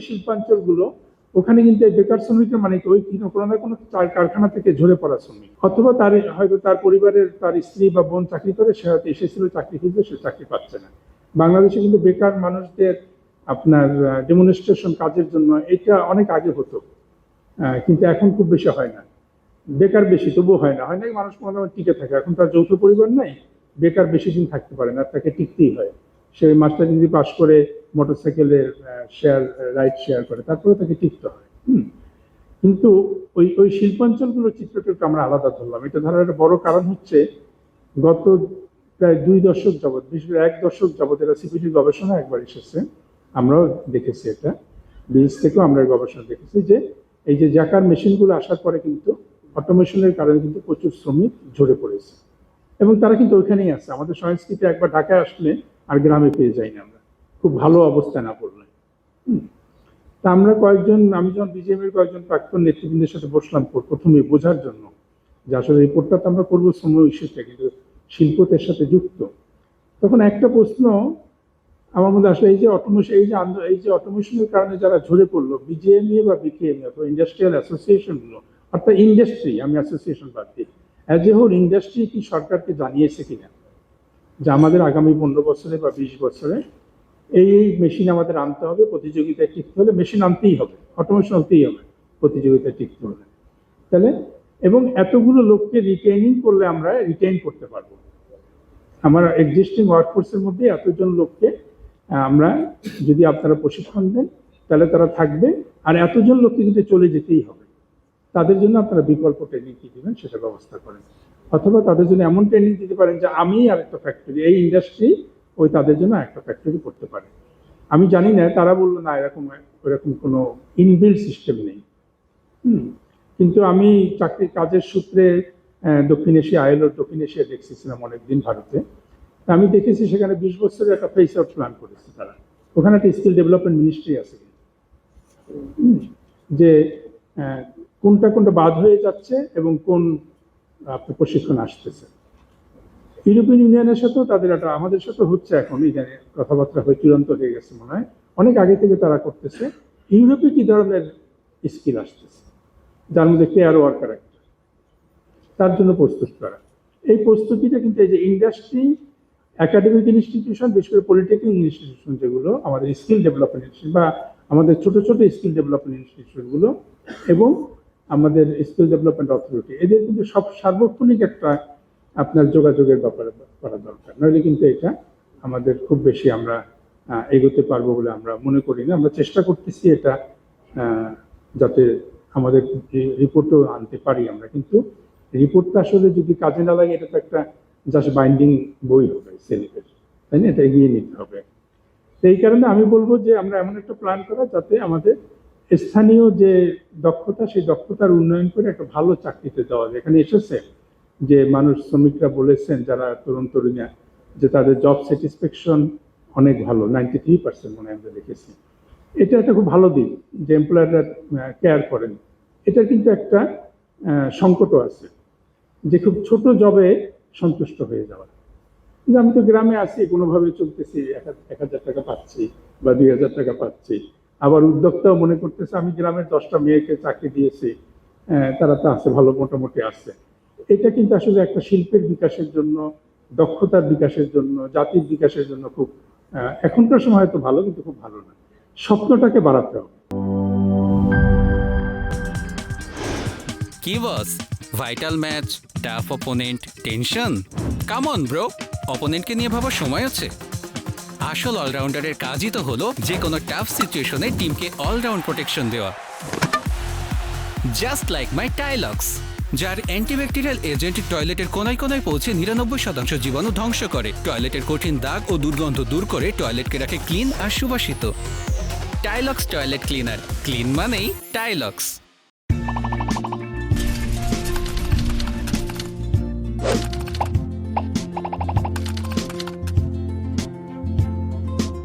শিল্পাঞ্চলগুলো, ওখানে কিন্তু এই বেকার শ্রমিকের মানে ওই কোনো না কোনো কারখানা থেকে ঝরে পড়া শ্রমিক, অথবা তার হয়তো তার পরিবারের তার স্ত্রী বা বোন চাকরি করে, সে হয়তো এসেছিল চাকরি খুঁজতে, সে চাকরি পাচ্ছে না। বাংলাদেশে কিন্তু বেকার মানুষদের আপনার ডেমনস্ট্রেশন কাজের জন্য এটা অনেক আগে হতো, কিন্তু এখন খুব বেশি হয় না। বেকার বেশি তবুও হয় না মানুষ কোনো টিকে থাকে। এখন তার যৌথ পরিবার নাই, বেকার বেশি দিন থাকতে পারে না, তাকে টিকতেই হয়। সে মাস্টার ডিগ্রি পাস করে মোটরসাইকেলের রাইড শেয়ার করে, তারপরে তাকে টিকতে হয়। কিন্তু ওই ওই শিল্পাঞ্চলগুলোর চিত্রটা একটু আমরা আলাদা ধরলাম। এটা ধরার একটা বড় কারণ হচ্ছে গত প্রায় 2 দশক যাবৎ, বিশেষ করে 1 দশক যাবৎ এরা সিপিডি গবেষণা একবার এসেছে, আমরাও দেখেছি এটা, বিএস থেকেও আমরা গবেষণা দেখেছি যে এই যে জ্যাকার মেশিনগুলো আসার পরে কিন্তু অটোমেশনের কারণে কিন্তু প্রচুর শ্রমিক ঝরে পড়েছে, এবং তারা কিন্তু ওইখানেই আছে। আমাদের সংস্কৃতি একবার ঢাকায় আসলে আর গ্রামে পেয়ে যাই না আমরা, খুব ভালো অবস্থায় না পড়লে। তা আমরা কয়েকজন, আমি যখন বিজেপির কয়েকজন প্রাক্তন নেতৃবৃন্দের সাথে বসলাম প্রথমে বোঝার জন্য যে আসলে রিপোর্টটা তো আমরা করবো সময় ইস্যুতে, কিন্তু শিল্পতের সাথে যুক্ত, তখন একটা প্রশ্ন আমার মধ্যে আসলে এই যে অটোমেশনের কারণে যারা ঝরে পড়লো, বিজেএমএ বা বিকেএমএ অথবা ইন্ডাস্ট্রিয়াল অ্যাসোসিয়েশন গুলো, অর্থাৎ ইন্ডাস্ট্রি, আমি অ্যাসোসিয়েশন বাদ দিই, অ্যাজ এ হোল ইন্ডাস্ট্রি কি সরকারকে জানিয়েছে কিনা যে আমাদের আগামী 15 বছরে বা 20 বছরে এই মেশিন আমাদের আনতে হবে, প্রতিযোগিতায় টিকতে হলে মেশিন আনতেই হবে, অটোমেশন হতেই হবে প্রতিযোগিতায় টিকতে হলে। তাহলে এবং এতগুলো লোককে রিটেইনিং করলে আমরা রিটেইন করতে পারবো। আমার এক্সিস্টিং ওয়ার্কফোর্সের মধ্যে এতজন লোককে আমরা যদি আপনারা প্রশিক্ষণ দেন তাহলে তারা থাকবে, আর এতজন লোককে কিন্তু চলে যেতেই হবে। তাদের জন্য আপনারা বিকল্প ট্রেনিং কি দিবেন সেটা ব্যবস্থা করেন, অথবা তাদের জন্য এমন ট্রেনিং দিতে পারেন যে আমি আর একটা ফ্যাক্টরি, এই ইন্ডাস্ট্রি ওই তাদের জন্য একটা ফ্যাক্টরি করতে পারে। আমি জানি না, তারা বললো না এরকম কোনো ইনবিল্ড সিস্টেম নেই। কিন্তু আমি চাকরির কাজের সূত্রে দক্ষিণ এশিয়া, আইএলও দক্ষিণ এশিয়া দেখছিলাম অনেকদিন ভারতে। আমি দেখেছি সেখানে 20 বছরের একটা ফেস আউট প্ল্যান করেছে তারা। ওখানে একটা স্কিল ডেভেলপমেন্ট মিনিস্ট্রি আছে, যে কোনটা কোনটা বাদ হয়ে যাচ্ছে এবং কোন আপনার প্রশিক্ষণ আসতেছে। ইউরোপিয়ান ইউনিয়নের সাথেও তাদের একটা, আমাদের সাথে হচ্ছে এখন ইদানে কথাবার্তা হয়ে চূড়ান্ত হয়ে গেছে মনে হয়, অনেক আগে থেকে তারা করতেছে। ইউরোপে কি ধরনের স্কিল আসতেছে, যার মধ্যে কেয়ার ওয়ার্কার একটা, তার জন্য প্রস্তুত করা। এই প্রস্তুতিটা কিন্তু এই যে ইন্ডাস্ট্রি, একাডেমিক ইনস্টিটিউশন, বিশেষ করে পলিটেকনিক ইনস্টিটিউশন যেগুলো আমাদের স্কিল ডেভেলপমেন্ট ইনস্টিটিউশন বা আমাদের ছোট ছোট স্কিল ডেভেলপমেন্ট ইনস্টিটিউশনগুলো এবং আমাদের স্কিল ডেভেলপমেন্ট অথরিটি, এদের কিন্তু সব সার্বক্ষণিক একটা আপনার যোগাযোগের ব্যাপারে করা দরকার, নইলে কিন্তু এটা আমাদের খুব বেশি আমরা এগোতে পারবো বলে আমরা মনে করি না। আমরা চেষ্টা করতেছি এটা যাতে আমাদের রিপোর্টও আনতে পারি আমরা, কিন্তু রিপোর্টটা আসলে যদি কাজে না লাগে এটা তো একটা জাস্ট বাইন্ডিং বই হবে সিলেবাস, তাই না? এটা এগিয়ে নিতে হবে। এই কারণে আমি বলবো যে আমরা এমন একটা প্ল্যান করা যাতে আমাদের স্থানীয় যে দক্ষতা, সেই দক্ষতার উন্নয়ন করে একটা ভালো চাকরিতে দেওয়া যায়। এখানে এসেছে যে মানুষ, শ্রমিকরা বলেছেন যারা তরুণ তরুণীরা, যে তাদের জব স্যাটিসফ্যাকশন অনেক ভালো, 93% মনে আমরা দেখেছি। এটা একটা খুব ভালো দিক যে এমপ্লয়াররা কেয়ার করেন। এটা কিন্তু একটা সংকটও আছে যে খুব ছোট জবে সন্তুষ্ট হয়ে যাওয়া। কিন্তু আমি তো গ্রামে আছি, কোনোভাবে চলতেছি, 1000 টাকা পাচ্ছি বা 2000 টাকা পাচ্ছি। আবার উদ্যোক্তাও মনে করতেছে আমি গ্রামের 10টা মেয়েকে চাকরি দিয়েছি, তারা তো আছে, ভালো মোটামুটি আছে। এটা কিন্তু আসলে একটা শিল্পের বিকাশের জন্য, দক্ষতার বিকাশের জন্য, জাতির বিকাশের জন্য খুব এখনকার সময় হয়তো ভালো, কিন্তু খুব ভালো না। স্বপ্নটাকে বাড়াতে হবে। কি boss, vital match, tough opponent, tension? Come on bro, অপোনেন্টকে নিয়ে ভাবার সময় আছে। আসল অলরাউন্ডারের কাজই তো হলো যে কোনো টাফ সিচুয়েশনে টিমকে অলরাউন্ড প্রোটেকশন দেওয়া। জাস্ট লাইক মাই টাইলক্স, যার অ্যান্টিব্যাকটেরিয়াল এজেন্ট টয়লেটের কোনায় কোনায় পৌঁছে 99% জীবাণু ধ্বংস করে, টয়লেটের কঠিন দাগ ও দুর্গন্ধ দূর করে টয়লেটকে রাখে ক্লিন আর সুবাসিত। টাইলক্স টয়লেট ক্লিনার, ক্লিন মানেই টাইলক্স।